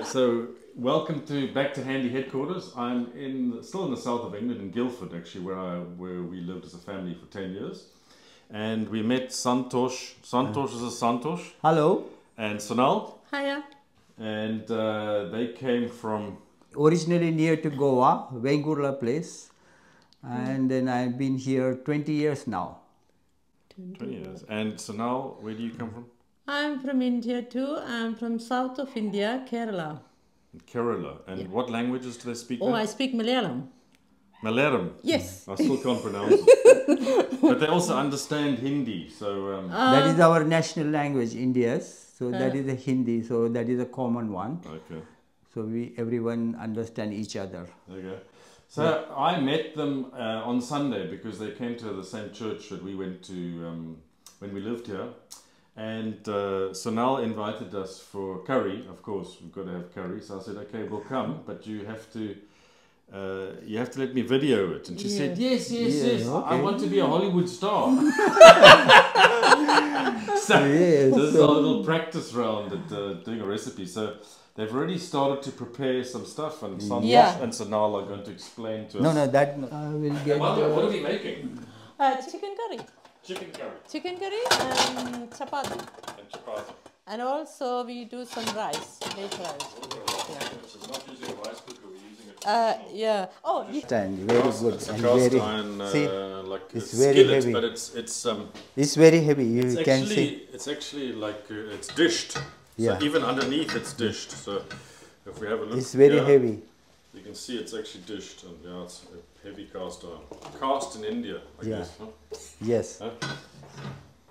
So welcome back to Handy Headquarters. I'm still in the south of England, in Guildford actually, where we lived as a family for 10 years. And we met Santosh. Santosh is a Santosh. Hello. And Sonal. Hiya. And they came from... Originally near to Goa, Vengurla place. And then I've been here 20 years now. 20 years. And Sonal, where do you come from? I'm from India too. I'm from south of India, Kerala. Kerala. And what languages do they speak Oh, there? I speak Malayalam. Malayalam? Yes. I still can't pronounce it. But they also understand Hindi. So that is our national language, India's. So that is a Hindi. So that is a common one. Okay. So everyone understand each other. Okay. So I met them on Sunday because they came to the same church that we went to when we lived here. And Sonal invited us for curry. Of course, we've got to have curry. So I said, okay, we'll come, but you have to let me video it. And she said, yes, okay. I want to be a Hollywood star. So this is a little practice round at doing a recipe. So they've already started to prepare some stuff, and Santosh and Sonal are going to explain to us. No, that will get... What are we making? Chicken curry. Chicken curry. Chicken curry and chapati. And chapati. And also we do some rice, baked rice. So we're not using a rice cooker, we're using a Yeah. Oh, And very good. It's a and cast very, iron, see, like it's a very skillet, heavy. but it's very heavy. You can see. It's actually like it's dished. Yeah. So even underneath it's dished. So if we have a look, It's very heavy. You can see it's actually dished, and yeah, it's a heavy cast iron. Cast in India, I guess. Huh? Yes. Huh?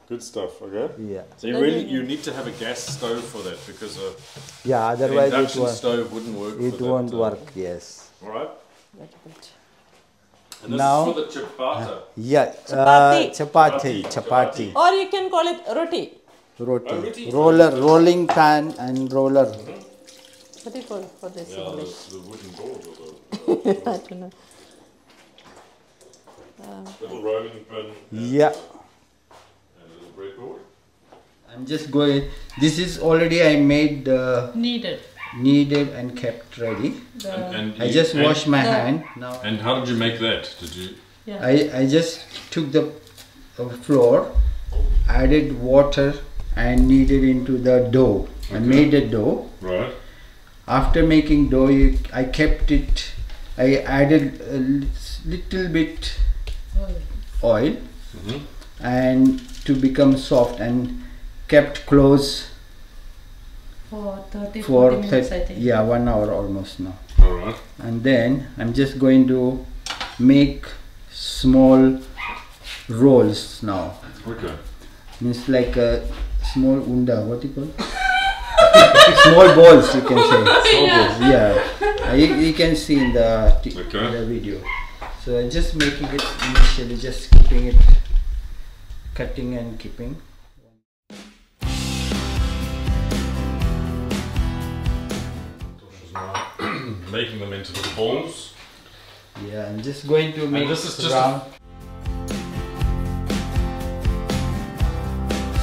Good stuff. Okay. Yeah. So you need to have a gas stove for that because Yeah. the Otherwise induction stove wouldn't work. it won't work. Yes. All right. very good. And this Now- is for the chapata. Yeah. Chapati. Chapati. Or you can call it roti. Roti. Rolling pan and roller. What do you call for this Yeah, English? the wooden board or I don't know. the little rolling pin. Yeah. And a little breadboard. I'm just going. This is already I made kneaded and kept ready. And I just washed my hand now. And how did you make that? Did you? Yeah. I just took the flour, added water and kneaded into the dough. I made the dough. Right. After making dough, I kept it. I added a little bit oil and to become soft and kept close For 30 minutes, I think. Yeah, 1 hour almost now. All right. And then I'm just going to make small rolls now. Okay. Means like a small unda, what do you call it? Small balls, you can say. Small balls, yeah. You can see in the video. So I'm just making it initially, just keeping it, cutting and keeping. Making them into the balls. Yeah, I'm just going to make this is just round.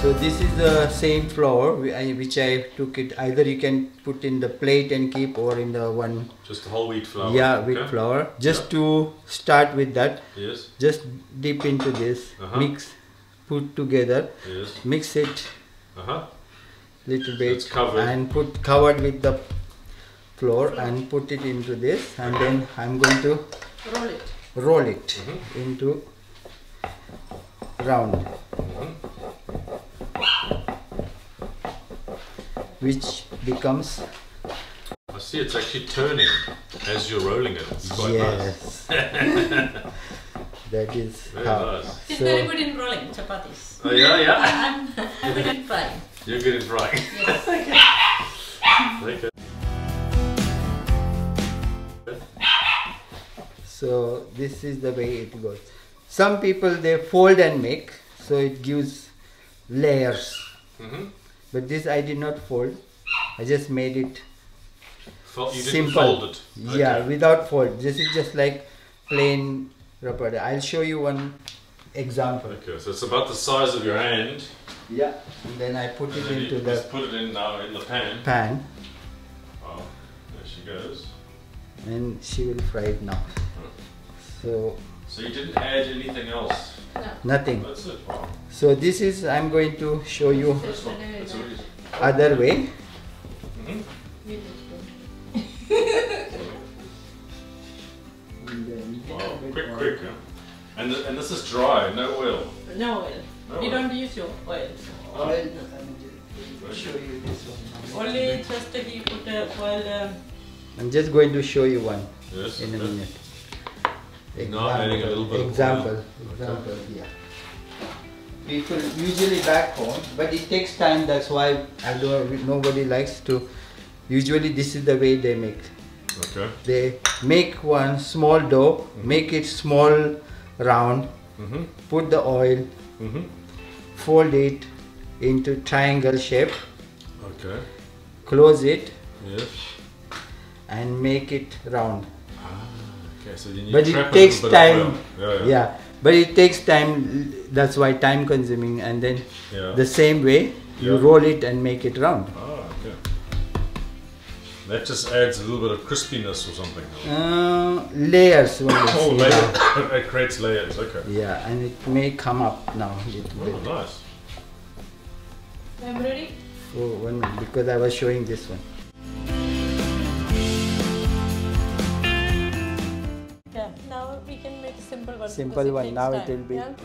So this is the same flour which I took it. Either you can put in the plate and keep, or in the one. Just whole wheat flour. Yeah, wheat flour. Just to start with that. Yes. Just dip into this, mix, put together. Yes. Mix it. Little bit, it's covered. and covered with the flour and put it into this, and then I'm going to roll it into round, which becomes. I see it's actually turning as you're rolling it. It's quite nice. That is Very how. nice. He's very good in rolling chapatis. Oh yeah. I'm good in frying. You're good in frying. Yes. Okay. So this is the way it goes. Some people they fold and make, so it gives layers. But this I did not fold. I just made it You didn't simple. fold it. Yeah, without fold. This is just like plain rubber. I'll show you one example. Okay, so it's about the size of your hand. Yeah. And then I put it into the just put it in now in the pan. pan. Oh, there she goes. And she will fry it now. So you didn't add anything else? No. nothing. That's it. Wow. So this is, I'm going to show you This one. It's already. other way. Wow, quick, huh? And this is dry, no oil. No oil. No We oil. don't use your oil. Oil, I'll show you this one. Only just he put oil. I'm just going to show you one Yes. in a okay. minute. Now adding a little bit of example, oil. example, yeah. People usually back home, but it takes time. That's why nobody likes to. Usually, this is the way they make. Okay. They make one small dough, make it small, round, put the oil, fold it into triangle shape, Okay. close it, Yes. and make it round. Okay, so you need But to it trap a takes little bit of time. oil. Yeah, but it takes time. That's why time consuming. And then Yeah. the same way you Yeah. roll it and make it round. Ah, okay. That just adds a little bit of crispiness or something. Layers. When you Oh, see layers. now. It creates layers. Okay. Yeah, and it may come up now a little Oh, bit. nice. I'm ready. Oh, 1 minute, because I was showing this one. Yeah. Now we can make simple one. Simple because it one. takes Now time. it will be. Yeah? Okay.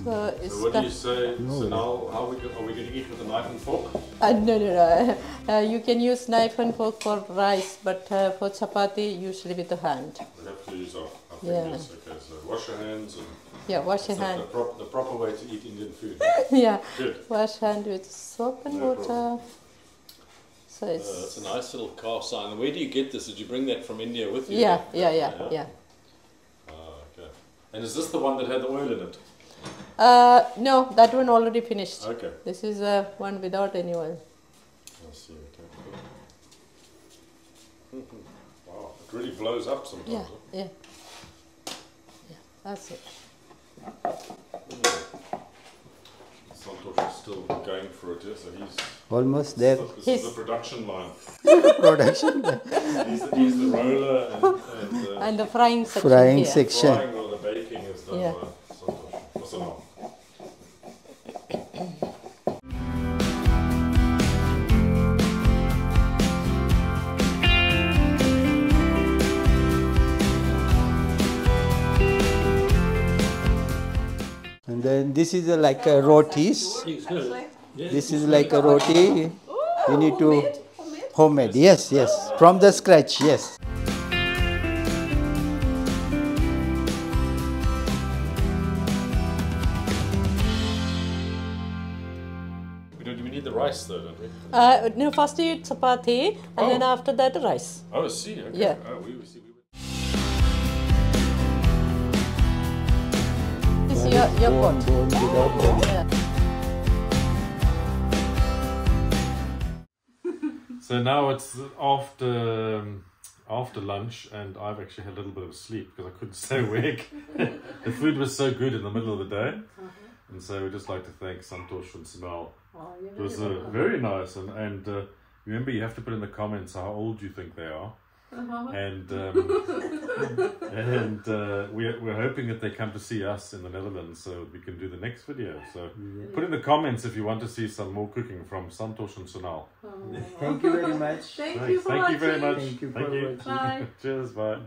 So it's So what do you say? No. So now, are we going to eat with a knife and fork? no. You can use knife and fork for rice, but for chapati, usually with the hand. We have to use our Yeah. fingers. Okay, so wash your hands and Yeah, wash your that's hand. the proper way to eat Indian food. Yeah, Good. wash hand with soap and No water. problem. So That's it's a nice little cast iron. Where do you get this? Did you bring that from India with you? yeah. Ah, okay. And is this the one that had the oil in it? No, that one already finished. Okay. This is one without any oil. I see. Okay. Cool. Wow, it really blows up sometimes. Yeah, Huh? yeah. That's it. Santosh is still going for it, yeah? So he's Almost there. This is the production line. Production. He's the roller and And the frying section Frying here. section. frying or the baking is done Yeah. by Santosh. Or Sonal. And then this is like a rotis. This is like a roti. You need to homemade. Yes, yes. From the scratch. Yes. We need the rice though, don't we? No, first you eat chapati, and then after that rice. Oh, I see. Okay. Yeah. Oh, we see. This is your pot. Bone without bone. Yeah. So now it's after lunch, and I've actually had a little bit of sleep because I couldn't stay awake. The food was so good in the middle of the day, and so we'd just like to thank Santosh and Sonal. It was very nice, and remember you have to put in the comments how old you think they are, and we're hoping that they come to see us in the Netherlands so we can do the next video. So put in the comments if you want to see some more cooking from Santosh and Sonal. Thank you very much. Thank you for Thank you very watching. much. Thank you for Thank you. watching. Bye. Cheers. Bye.